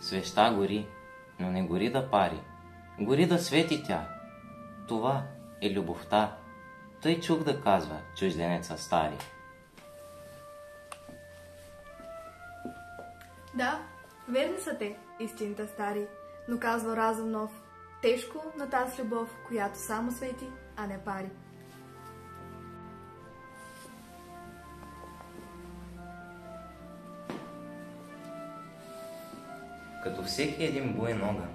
Свеща гори, но не гори да пари, гори да свети тя. Това е любовта, тъй чух да казва чужденеца стари. Да, верни са те, истините стари, но казва Разум нов, тежко на тази любов, която само свети, а не пари. Като всеки един буен огън,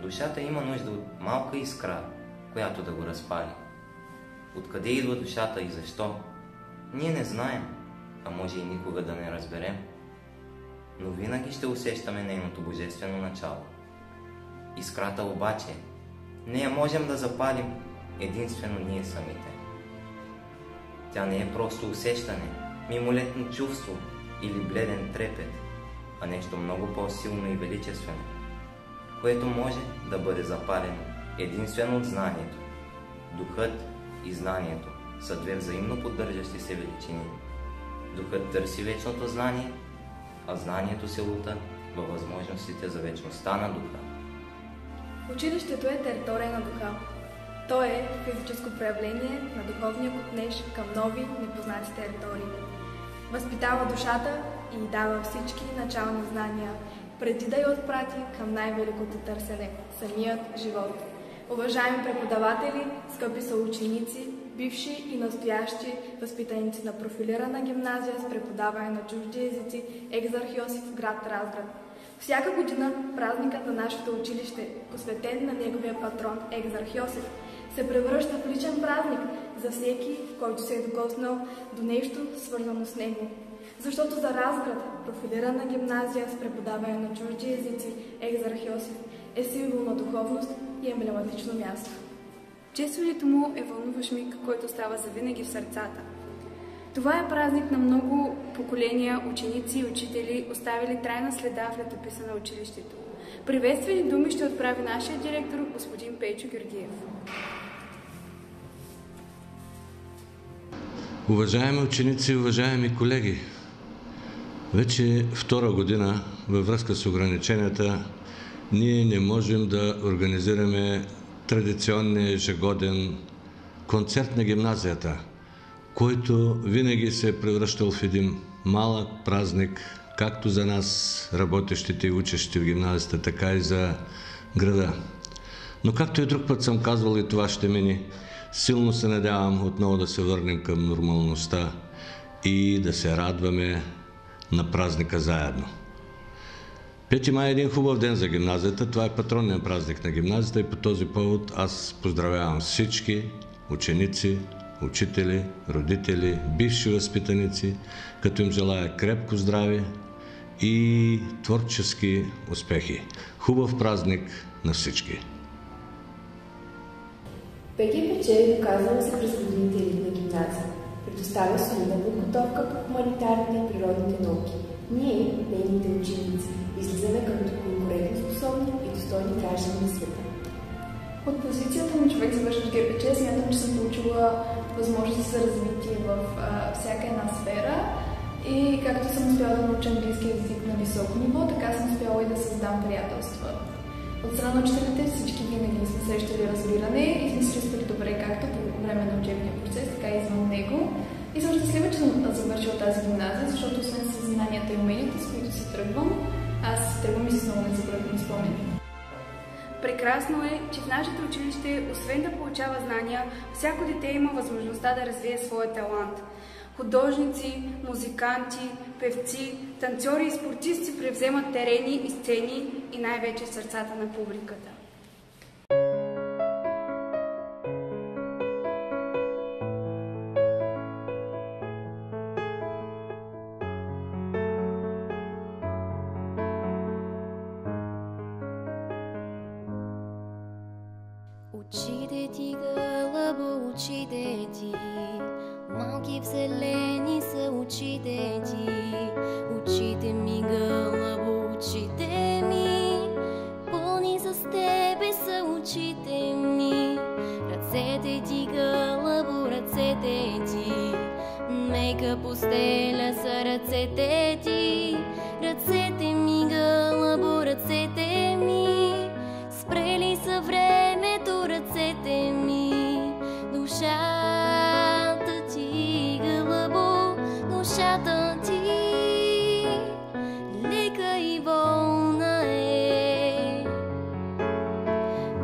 душата има нужда от малка искра, която да го разпали. Откъде идва душата и защо? Ние не знаем, а може и никога да не разберем. Но винаги ще усещаме нейното божествено начало. Искрата обаче, не я можем да запалим единствено ние самите. Тя не е просто усещане, мимолетно чувство или бледен трепет, а нещо много по-силно и величествено, което може да бъде запалено единствено от знанието. Духът и знанието са две взаимно поддържащи се величини. Духът търси вечното знание, а знанието се лута във възможностите за вечността на духа. Училището е територия на духа. То е физическо проявление на духовния копнеж към нови, непознати територии. Възпитава душата и дава всички начални знания, преди да я отпрати към най-великото търсене – самият живот. Уважаеми преподаватели, скъпи съученици, бивши и настоящи възпитаници на профилирана гимназия с преподаване на чужди езици Екзарх Йосиф, град Разград. Всяка година празникът на нашето училище, посветен на неговия патрон Екзарх Йосиф, се превръща в личен празник за всеки, който се е докоснал до нещо свързано с него. Защото за Разград, профилирана гимназия с преподаване на чужди езици Екзарх Йосиф е символ на духовност и емблематично място. Честването му е вълнуващ миг, който става завинаги в сърцата. Това е празник на много поколения ученици и учители, оставили трайна следа в летописа на училището. Приветствени думи ще отправи нашия директор, господин Пейчо Георгиев. Уважаеми ученици, уважаеми колеги, вече втора година във връзка с ограниченията ние не можем да организираме традиционния ежегоден концерт на гимназията, който винаги се е превръщал в един малък празник, както за нас, работещите и учещи в гимназията, така и за града. Но както и друг път съм казвал, и това ще мине, силно се надявам отново да се върнем към нормалността и да се радваме на празника заедно. 5 май е един хубав ден за гимназията. Това е патронният празник на гимназията и по този повод аз поздравявам всички ученици, учители, родители, бивши възпитаници, като им желая крепко здраве и творчески успехи. Хубав празник на всички! ПГПЧ е доказано се през годините елитна гимназия. Предоставя солидна подготовка по хуманитарните и природните науки. Ние, нейните ученици, излизаме като конкурентоспособни и достойни граждани на света. От позицията на човек, завършващ ГПЧ, смятам, че съм получила възможност за развитие в всяка една сфера и както съм успяла да науча английски език на високо ниво, така съм успяла и да създам приятелства. От страна на учителите всички винаги сме срещали разбиране и сме се разбирали добре както по време на учебния процес, така и извън него. И съм щастлива, че съм завършила тази гимназия, защото освен с знанията и уменията, с които се тръгвам, аз тръгвам и с много незабравими спомени. Прекрасно е, че в нашето училище, освен да получава знания, всяко дете има възможността да развие своя талант. Художници, музиканти, певци, танцори и спортисти превземат терени и сцени и най-вече сърцата на публиката. Очите ти, гълъбо, очите ти, малки вселени са очите ти. Очите ми, гълъбо, очите ми, пълни с тебе са очите ми. Ръцете ти, гълъбо, ръцете ти, мека постеля са ръцете ти. Ръцете ми, гълъбо, ръцете ръцете ми, спрели са времето ръцете ми. Душата ти, гълъбо, душата ти, лека и волна е.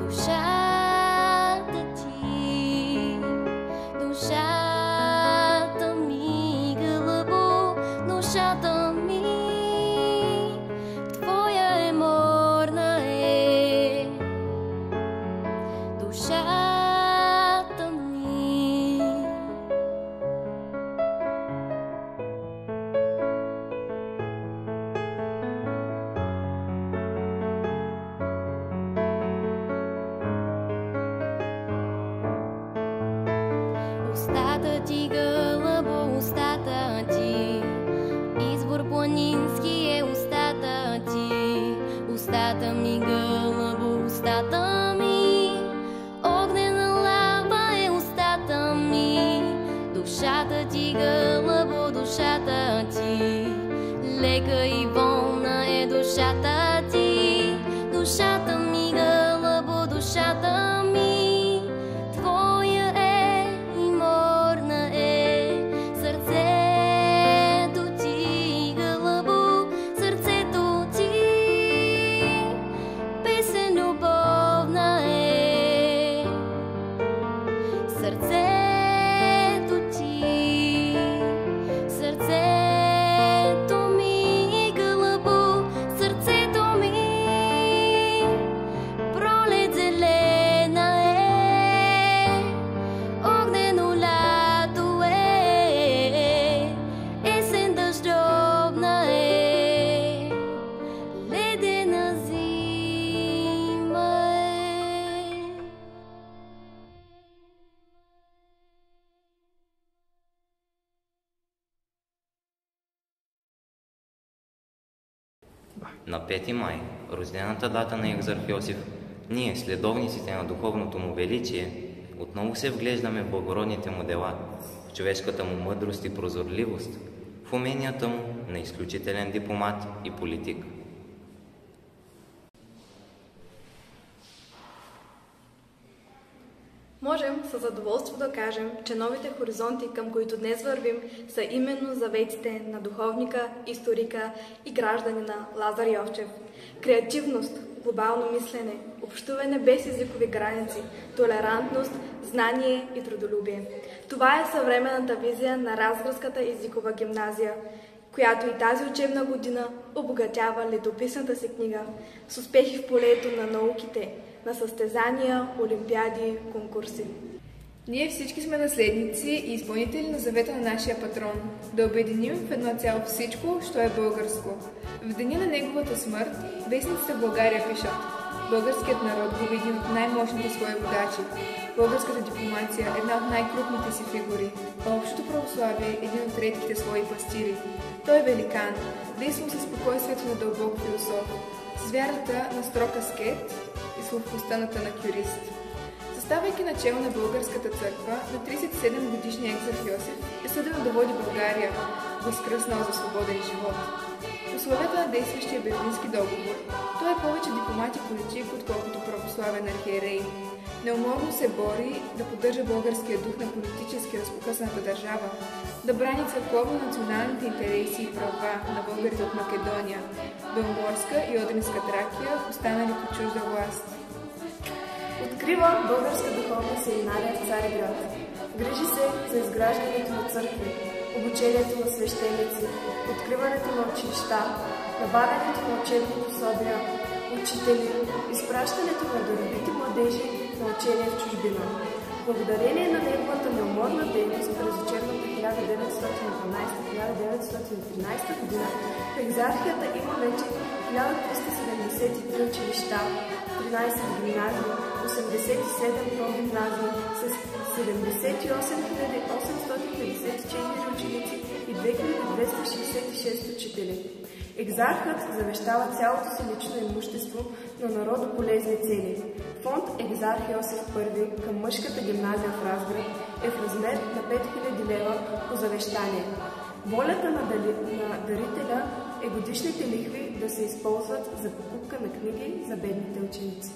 Душата ти, душата ми, гълъбо, душата ми, твоя е морна е. Душата ми. Устата ти, гълъбо, устата ти, извор планински е устата ти. Устата ми, гълъбо, устата ми, огнена лава е устата ми. Душата ти, гълъбо, душата ти, лека и волна е душата ти. Душата ми, гълъбо, душата ми, твоя е и морна е. Сърцето ти, гълъбо, сърцето ти, песен любовна е. Сърцето ти, сърцето ми, гълъбо, сърцето ми, пролет зелена е, огнено лято е, есен дъждовна е, ледена зима е. На 5 май, рождената дата на Екзарх Йосиф, ние, следовниците на духовното му величие, отново се вглеждаме в благородните му дела, в човешката му мъдрост и прозорливост, в уменията му на изключителен дипломат и политик. Можем със задоволство да кажем, че новите хоризонти, към които днес вървим, са именно заветите на духовника, историка и гражданина Лазар Йовчев. Креативност, глобално мислене, общуване без езикови граници, толерантност, знание и трудолюбие. Това е съвременната визия на Разградската езикова гимназия, която и тази учебна година обогатява летописната си книга с успехи в полето на науките, на състезания, олимпиади, конкурси. Ние всички сме наследници и изпълнители на завета на нашия патрон – да обединим в едно цяло всичко, що е българско. В деня на неговата смърт вестниците в България пишат: българският народ го види от най-мощните свои водачи. Българската дипломация е една от най-крупните си фигури, а общото православие е един от редките свои пастири. Той е великан, действал със спокойствието на дълбок философ, с вярата на строг аскет и с ловкостта на тънък юрист. Заставайки начело на българската църква, на 37-годишния Екзарх Йосиф е съдено да води България, възкръснал за свободен живот. В условията на действащия Берлински договор той е повече дипломат и политик, отколкото православен архиерей. Неуморно се бори да поддържа българския дух на политически разпокъсаната държава, да брани църковно-националните интереси и права на българите от Македония, Беломорска и Одринска Тракия, останали под чужда власт. Открива българска духовна семинария в Цариград. Грижи се за изграждането на църкви, обучението на свещеници, откриването на училища, набавянето на учебни пособия, учители, изпращането на даровити младежи на учение в чужбина. Благодарение на неговата неуморна дейност през учебната 1912-1913 година, в екзархията има вече 1373 училища, 13 гимназии, 87 прогимназии с 78 854 ученици и 2266 учители. Екзархът завещава цялото си лично имущество на народополезни цели. Фонд Екзарх Йосиф I към мъжката гимназия в Разград е в размер на 5000 лева по завещание. Волята на дарителя е годишните лихви да се използват за покупка на книги за бедните ученици.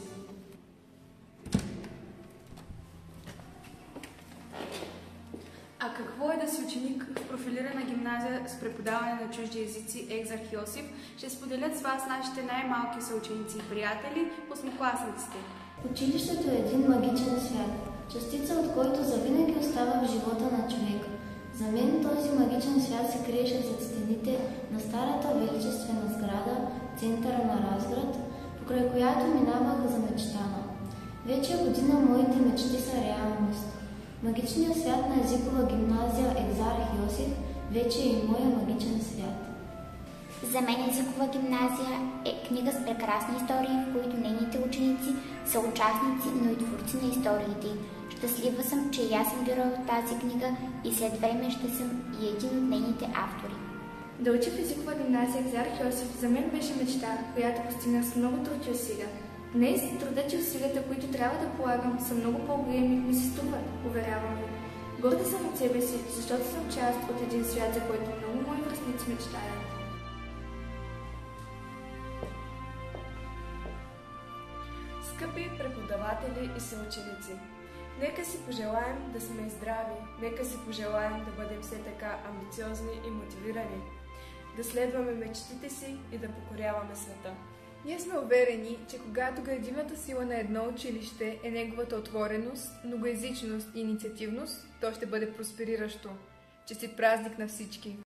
А какво е да си ученик в профилирана гимназия с преподаване на чужди езици Екзарх Йосиф? Ще споделят с вас нашите най-малки съученици и приятели, осмокласниците. Училището е един магичен свят, частица от който завинаги остава в живота на човека. За мен този магичен свят се криеше зад стените на старата величествена сграда, центъра на Разград, покрай която минавах за мечтана. Вече година моите мечти са реалност. Магичният свят на езикова гимназия Екзарх Йосиф вече е и моя магичен свят. За мен езикова гимназия е книга с прекрасни истории, в които нейните ученици са участници, но и творци на историите. Щастлива съм, че и аз съм герой от тази книга и след време ще съм и един от нейните автори. Да уча в езикова гимназия Екзарх Йосиф за мен беше мечта, която постигнах с много труд и усилия. Днес трудът и усилията, които трябва да полагам, са много по-големи и ми се струват, уверявам ви. Горда съм от себе си, защото съм част от един свят, за който много мои връстници мечтаят. Скъпи преподаватели и съученици, нека си пожелаем да сме здрави, нека си пожелаем да бъдем все така амбициозни и мотивирани, да следваме мечтите си и да покоряваме света. Ние сме уверени, че когато градивната сила на едно училище е неговата отвореност, многоезичност и инициативност, то ще бъде проспериращо. Честит празник на всички!